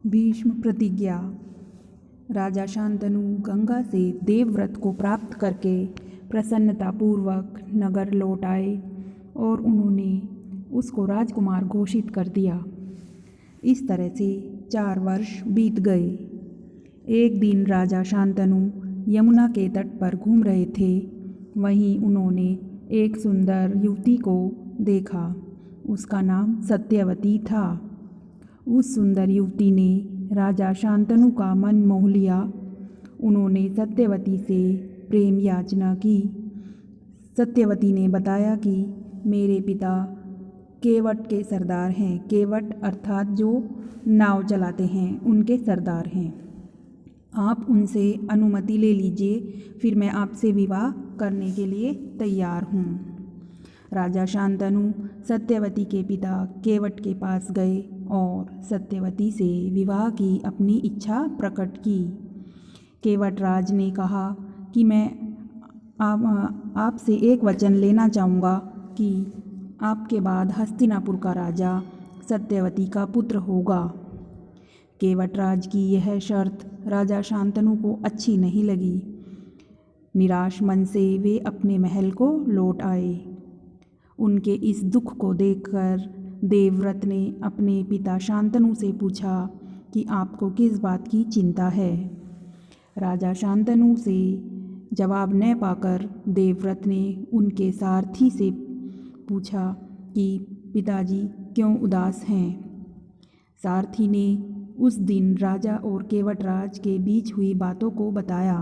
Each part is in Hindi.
भीष्म प्रतिज्ञा। राजा शांतनु गंगा से देवव्रत को प्राप्त करके प्रसन्नतापूर्वक नगर लौट आए और उन्होंने उसको राजकुमार घोषित कर दिया। इस तरह से 4 वर्ष बीत गए। एक दिन राजा शांतनु यमुना के तट पर घूम रहे थे। वहीं उन्होंने एक सुंदर युवती को देखा। उसका नाम सत्यवती था। उस सुंदर युवती ने राजा शांतनु का मन मोह लिया। उन्होंने सत्यवती से प्रेम याचना की। सत्यवती ने बताया कि मेरे पिता केवट के सरदार हैं। केवट अर्थात जो नाव चलाते हैं, उनके सरदार हैं। आप उनसे अनुमति ले लीजिए, फिर मैं आपसे विवाह करने के लिए तैयार हूँ। राजा शांतनु सत्यवती के पिता केवट के पास गए और सत्यवती से विवाह की अपनी इच्छा प्रकट की। केवट राज ने कहा कि मैं आपसे एक वचन लेना चाहूँगा कि आपके बाद हस्तिनापुर का राजा सत्यवती का पुत्र होगा। केवट राज की यह शर्त राजा शांतनु को अच्छी नहीं लगी। निराश मन से वे अपने महल को लौट आए। उनके इस दुख को देखकर देवव्रत ने अपने पिता शांतनु से पूछा कि आपको किस बात की चिंता है। राजा शांतनु से जवाब न पाकर देवव्रत ने उनके सारथी से पूछा कि पिताजी क्यों उदास हैं। सारथी ने उस दिन राजा और केवटराज के बीच हुई बातों को बताया।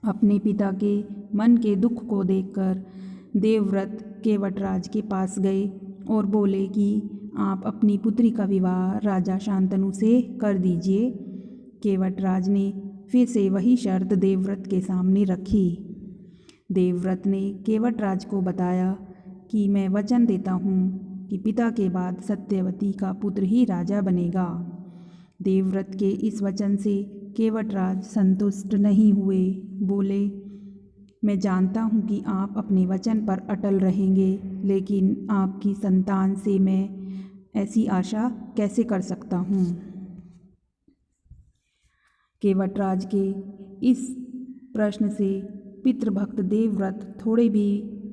अपने पिता के मन के दुख को देखकर देवव्रत केवटराज के पास गए और बोले कि आप अपनी पुत्री का विवाह राजा शांतनु से कर दीजिए। केवटराज ने फिर से वही शर्त देवव्रत के सामने रखी। देवव्रत ने केवटराज को बताया कि मैं वचन देता हूँ कि पिता के बाद सत्यवती का पुत्र ही राजा बनेगा। देवव्रत के इस वचन से केवटराज संतुष्ट नहीं हुए। बोले, मैं जानता हूँ कि आप अपने वचन पर अटल रहेंगे, लेकिन आपकी संतान से मैं ऐसी आशा कैसे कर सकता हूँ। केवटराज के इस प्रश्न से पितृभक्त देवव्रत थोड़े भी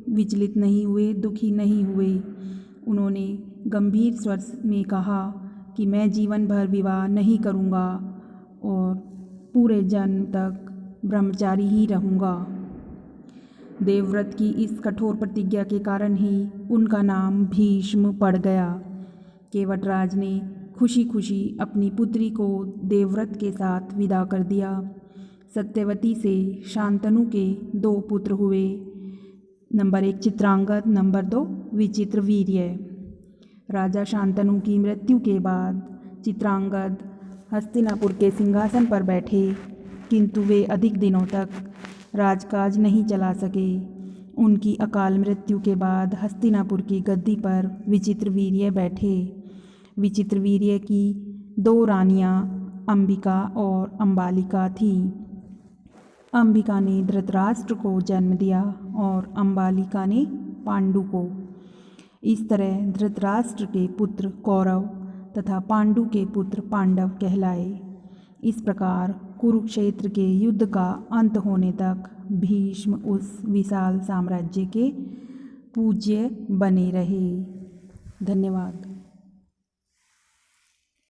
विचलित नहीं हुए, दुखी नहीं हुए। उन्होंने गंभीर स्वर में कहा कि मैं जीवन भर विवाह नहीं करूँगा और पूरे जन्म तक ब्रह्मचारी ही रहूँगा। देवव्रत की इस कठोर प्रतिज्ञा के कारण ही उनका नाम भीष्म पड़ गया। केवटराज ने खुशी खुशी अपनी पुत्री को देवव्रत के साथ विदा कर दिया। सत्यवती से शांतनु के 2 पुत्र हुए। Number 1 Chitrangad, number 2 Vichitravirya. राजा शांतनु की मृत्यु के बाद चित्रांगद हस्तिनापुर के सिंहासन पर बैठे, किंतु वे अधिक दिनों तक राजकाज नहीं चला सके। उनकी अकाल मृत्यु के बाद हस्तिनापुर की गद्दी पर विचित्रवीर्य बैठे। विचित्रवीर्य की 2 रानियां अंबिका और अंबालिका थीं। अंबिका ने धृतराष्ट्र को जन्म दिया और अंबालिका ने पांडु को। इस तरह धृतराष्ट्र के पुत्र कौरव तथा पांडु के पुत्र पांडव कहलाए। इस प्रकार कुरुक्षेत्र के युद्ध का अंत होने तक भीष्म उस विशाल साम्राज्य के पूज्य बने रहे। धन्यवाद।